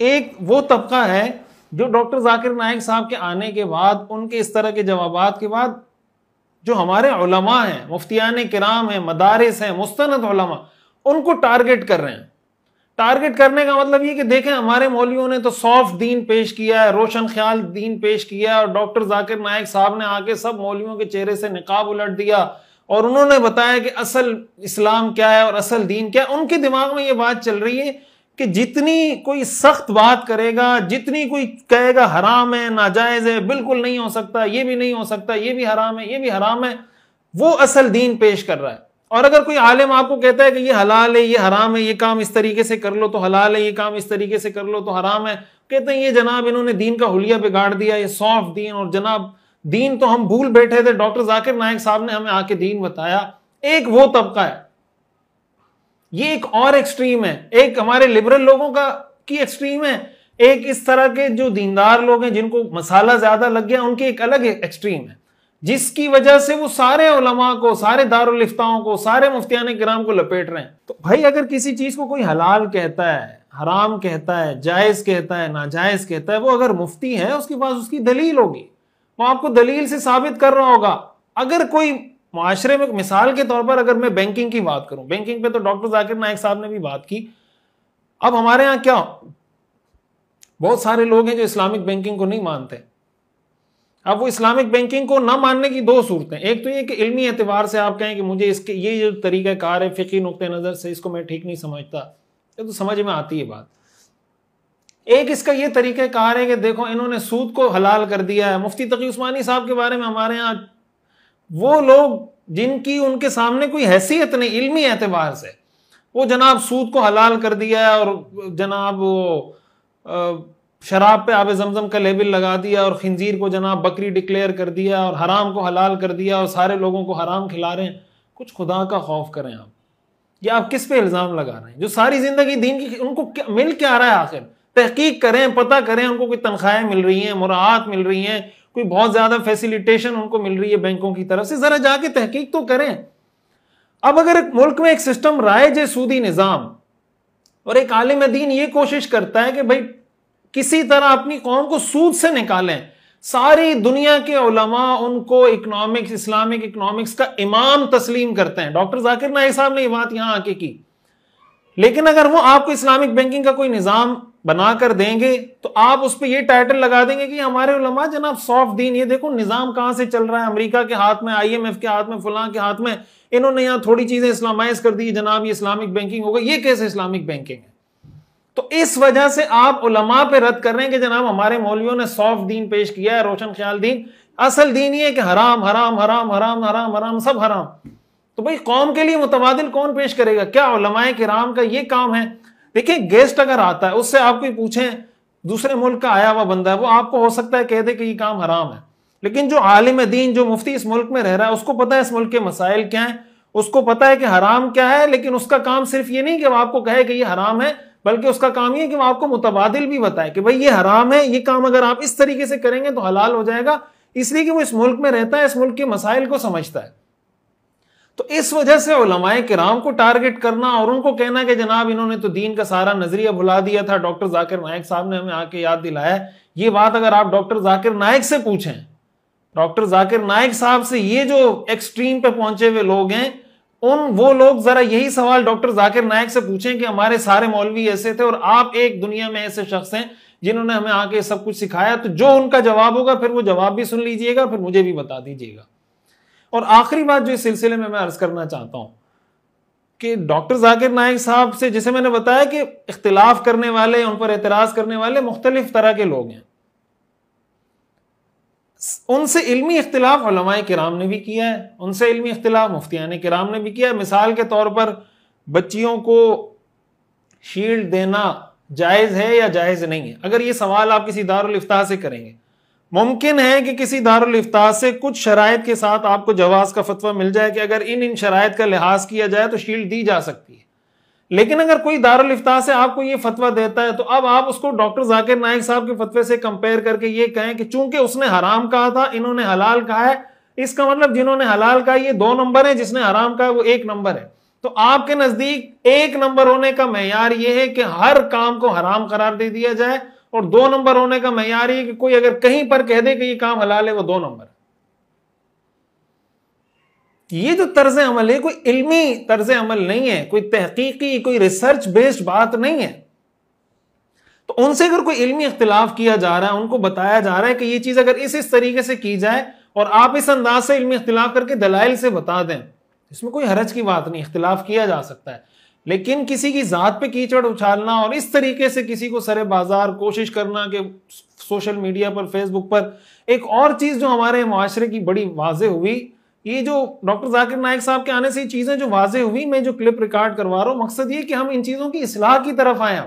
ایک وہ طبقہ ہے جو ڈاکٹر ذاکر نائک صاحب کے آنے کے بعد، ان کے اس طرح کے جوابات کے بعد، جو ہمارے علماء ہیں، مفتیان کرام ہیں، مدارس ہیں، مستند علماء، ان کو ٹارگٹ کر رہے ہیں. ٹارگٹ کرنے کا مطلب یہ کہ دیکھیں ہمارے مولویوں نے تو سافٹ دین پیش کیا ہے، روشن خیال دین پیش کیا ہے، اور ڈاکٹر ذاکر نائک صاحب نے آ کے سب مولویوں کے چہرے سے نقاب الٹ دیا اور انہوں نے بتایا کہ اصل اسلام کیا ہے اور اصل دین کیا ہے. ان کے دماغ میں یہ بات چل رہی ہے کہ جتنی کوئی سخت بات کرے گا، جتنی کوئی کہے گا حرام ہے، ناجائز ہے، بالکل نہیں ہو سکتا، یہ بھی نہیں ہو سکتا، یہ بھی حرام ہے، یہ بھی حرام ہے، وہ اصل دین پیش کر رہا ہے. اور اگر کوئی عالم آپ کو کہتا ہے کہ یہ حلال ہے، یہ حرام ہے، یہ کام اس طریقے سے کر لو تو حلال ہے، یہ کام اس طریقے سے کر لو تو حرام ہے، کہتے ہیں یہ جناب انہوں نے دین کا حلیہ بگاڑ دیا، یہ سافٹ دین، اور جناب دین تو ہم بھول بیٹھے تھے، ڈاکٹر ذاکر نائک صاحب نے ہمیں آ کے دین بتایا. ایک وہ طبقہ ہے، یہ ایک اور ایکسٹریم ہے، ایک ہمارے لبرل لوگوں کی ایکسٹریم ہے، ایک اس طرح کے جو دیندار لوگ ہیں جن کو مسالہ زیادہ لگ گیا ان کی ایک الگ ایکسٹریم ہے، جس کی وجہ سے وہ سارے علماء کو، سارے دارالفتاؤں کو، سارے مفتیان کرام کو لپیٹ رہے ہیں. تو بھائی اگر کسی چیز کو کوئی حلال کہتا ہے، حرام کہتا ہے، جائز کہتا ہے، ناجائز کہتا ہے، وہ اگر مفتی ہے اس کے پاس اس کی دلیل ہوگی، وہ آپ کو دلیل سے ثابت کر رہا ہوگا. اگر کوئی معاشرے میں، مثال کے طور پر اگر میں بینکنگ کی بات کروں، بینکنگ پہ تو ڈاکٹر ذاکر نائک صاحب نے بھی بات کی. اب ہمارے ہاں کیا بہت سارے لوگ ہیں جو اسلامک بینکنگ کو نہیں مانتے. اب وہ اسلامک بینکنگ کو نہ ماننے کی دو صورتیں، ایک تو یہ کہ علمی اعتبار سے آپ کہیں کہ مجھے اس کے یہ جو طریقہ کار ہے فقہی نقطہ نظر سے اس کو میں ٹھیک نہیں سمجھتا، یہ تو سمجھ میں آتی ہے بات. ایک اس کا یہ طریقہ کار ہے کہ دیکھو انہوں نے سود کو حلال کر دیا ہے. مفتی تقی عثمانی صاحب کے بارے میں ہمارے ہاں وہ لوگ جن کی ان کے سامنے کوئی حیثیت نہیں علمی اعتبار سے، وہ جناب سود کو حلال کر دیا ہے اور جناب وہ شراب پہ آب زمزم کا لیبل لگا دیا اور خنزیر کو جناب بکری ڈکلیئر کر دیا اور حرام کو حلال کر دیا اور سارے لوگوں کو حرام کھلا رہے ہیں. کچھ خدا کا خوف کریں آپ. یا آپ کس پہ الزام لگا رہے ہیں جو ساری زندگی دین کی، ان کو مل کیا رہا ہے آخر؟ تحقیق کریں، پتہ کریں ان کو کوئی تنخواہیں مل رہی ہیں، مراعات مل رہی ہیں، کوئی بہت زیادہ فیسیلیٹیشن ان کو مل رہی ہے بینکوں کی طرف سے، ذرا جا کے تحقیق تو کریں. اب اگر ایک ملک میں ایک سسٹم رائج ہے سودی نظام، اور ایک عالم دین یہ کوشش کرتا ہے کہ بھائی کسی طرح اپنی قوم کو سود سے نکالیں، ساری دنیا کے علماء ان کو اکنامکس، اسلامک اکنامکس کا امام تسلیم کرتے ہیں. ڈاکٹر ذاکر نائک صاحب نے یہ بات یہاں آ کے کی. لیکن اگر وہ آپ کو اسلامک بینکنگ کا کوئی نظام بنا کر دیں گے تو آپ اس پہ یہ ٹائٹل لگا دیں گے کہ ہمارے علماء جناب سافٹ دین، یہ دیکھو نظام کہاں سے چل رہا ہے، امریکہ کے ہاتھ میں، IMF کے ہاتھ میں، فلاں کے ہاتھ میں، انہوں نے یہاں تھوڑی چیزیں اسلامائز کر دی، جناب یہ اسلامک بینکنگ ہوگا. یہ کیسے اسلامک بینکنگ ہے؟ تو اس وجہ سے آپ علماء پہ رد کر رہے ہیں کہ جناب ہمارے مولویوں نے سافٹ دین پیش کیا ہے، روشن خیال دین. اصل دین یہ ہے کہ حرام حرام حرام حرام حرام حرام سب حرام. تو بھئی قوم کے لیے متبادل کون پیش کرے گا؟ کیا علماء کرام کا یہ کام ہے؟ دیکھیں گیسٹ اگر آتا ہے، اس سے آپ کوئی پوچھیں، دوسرے ملک کا آیا ہوا بندہ ہے، وہ آپ کو ہو سکتا ہے کہہ دے کہ یہ کام حرام ہے. لیکن جو عالم دین، جو مفتی اس ملک میں رہ رہا ہے، اس کو پتا ہے اس ملک کے مسائل کیا ہیں، اس کو پتا ہے کہ حرام کیا ہے. لیکن اس کا کام صرف یہ نہیں کہ وہ آپ کو کہے کہ یہ حرام ہے، بلکہ اس کا کام یہ کہ وہ آپ کو متبادل بھی بتائے کہ بھئی یہ حرام ہے، یہ کام اگر آپ اس طریقے سے کریں گے تو حلال ہو جائے گا، اس لیے کہ وہ اس ملک میں رہتا ہے، اس ملک کے مسائل کو سمجھتا ہے. تو اس وجہ سے علماء کرام کو ٹارگٹ کرنا اور ان کو کہنا کہ جناب انہوں نے تو دین کا سارا نظریہ بھلا دیا تھا، ڈاکٹر ذاکر نائک صاحب نے ہمیں آ کے یاد دلایا. یہ بات اگر آپ ڈاکٹر ذاکر نائک سے پوچھیں، ڈاکٹر ذاکر نائک صاحب سے، یہ جو ایکسٹریم پہ پہنچے ہوئے لوگ ہیں، وہ لوگ ذرا یہی سوال ڈاکٹر ذاکر نائک سے پوچھیں کہ ہمارے سارے مولوی ایسے تھے اور آپ ایک دنیا میں ایسے شخص ہیں جنہوں نے ہمیں آ کے سب کچھ سکھایا. تو جو ان کا جواب ہوگا پھر وہ جواب بھی سن لیجئے گا، پھر مجھے بھی بتا دیجئے گا. اور آخری بات جو اس سلسلے میں عرض کرنا چاہتا ہوں کہ ڈاکٹر ذاکر نائک صاحب سے، جسے میں نے بتایا کہ اختلاف کرنے والے، ان پر اعتراض کرنے والے مختلف طرح کے لوگ ہیں، ان سے علمی اختلاف علماء کرام نے بھی کیا ہے، ان سے علمی اختلاف مفتیان کرام نے بھی کیا ہے. مثال کے طور پر بچیوں کو شیلڈ دینا جائز ہے یا جائز نہیں ہے؟ اگر یہ سوال آپ کسی دارالافتاء سے کریں گے، ممکن ہے کہ کسی دارالافتاء سے کچھ شرائط کے ساتھ آپ کو جواز کا فتویٰ مل جائے کہ اگر ان شرائط کا لحاظ کیا جائے تو شیلڈ دی جا سکتی ہے. لیکن اگر کوئی دارالافتاء سے آپ کو یہ فتویٰ دیتا ہے تو اب آپ اس کو ڈاکٹر ذاکر نائک صاحب کے فتوے سے کمپیئر کر کے یہ کہیں کہ چونکہ اس نے حرام کہا تھا، انہوں نے حلال کہا ہے، اس کا مطلب جنہوں نے حلال کہا یہ 2 نمبر ہیں، جس نے حرام کہا وہ 1 نمبر ہے. تو آپ کے نزدیک 1 نمبر ہونے کا معیار یہ ہے کہ ہر کام کو حرام قرار دے دیا جائے، اور 2 نمبر ہونے کا معیار یہ کہ کوئی اگر کہیں پر کہہ دے کہ یہ کام حلال ہے وہ 2 نمبر. یہ جو طرز عمل ہے کوئی علمی طرز عمل نہیں ہے، کوئی تحقیقی، کوئی ریسرچ بیسڈ بات نہیں ہے. تو ان سے اگر کوئی علمی اختلاف کیا جا رہا ہے، ان کو بتایا جا رہا ہے کہ یہ چیز اگر اس طریقے سے کی جائے اور آپ اس انداز سے علمی اختلاف کر کے دلائل سے بتا دیں، اس میں کوئی حرج کی بات نہیں، اختلاف کیا جا سکتا ہے. لیکن کسی کی ذات پہ کیچڑ اچھالنا اور اس طریقے سے کسی کو سرے بازار کوشش کرنا کہ سوشل میڈیا پر، فیس بک پر. ایک اور چیز جو ہمارے معاشرے کی بڑی واضح ہوئی، یہ جو ڈاکٹر ذاکر نائک صاحب کے آنے سے یہ چیزیں جو واضح ہوئی، میں جو کلپ ریکارڈ کروا رہا ہوں، مقصد یہ کہ ہم ان چیزوں کی اصلاح کی طرف آئے.